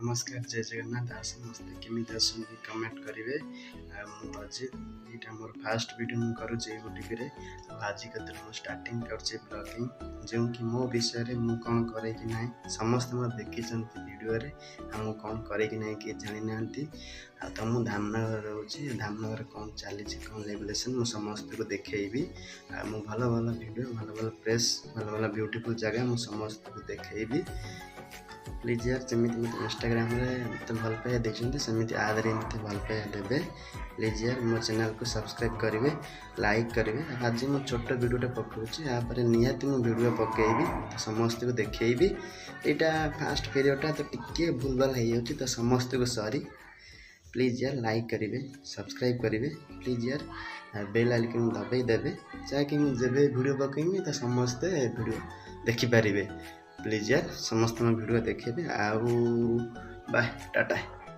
नमस्कार जय जगन्नाथ आ समस्ते केमिति अछंती कमेंट करेंगे। मु अजित यहाँ मोर फास्ट वीडियो मु करुचे यूट्यूब रे। आज कतरे मु स्टार्टिंग करछे ब्लॉगिंग जो कि मो विषय रे मु कौन करे कि नाही समस्त मो देखि वीडियो रे मु कौन करे कि नाही कि जानि नांती। आ तो मु धामनगर रहउची धामनगर कौन चली कौन लेवलेशन मु समस्त को देखैबी। मु भलो भलो वीडियो भलो भलो प्लेस भलो भलो ब्यूटीफुल जगह मु समस्त को देखैबी। प्लीज यार जमी मत इंस्टाग्राम मत भल पाइबा देखते सेमती आदि मत भल पाइबा देवे। प्लीज यार मो चैनल को सब्सक्राइब करेंगे लाइक करेंगे। आज मु छोट वीडियोटे पकाऊँगी यापर निहाती मु वीडियो पकेबी समस्त को देखी। यहाँ फास्ट पीरियडटा तो टिके भूल भाल हो तो समस्त को सॉरी। प्लीज यार लाइक करेंगे सब्सक्राइब करेंगे। प्लीज यार बेल आइकन दबाई देवे जहाँकि जब वीडियो पकेमी तो समस्ते वीडियो देखिपारे। प्लीज यार समस्त वीडियो देखेबे। आउ बाय टाटा।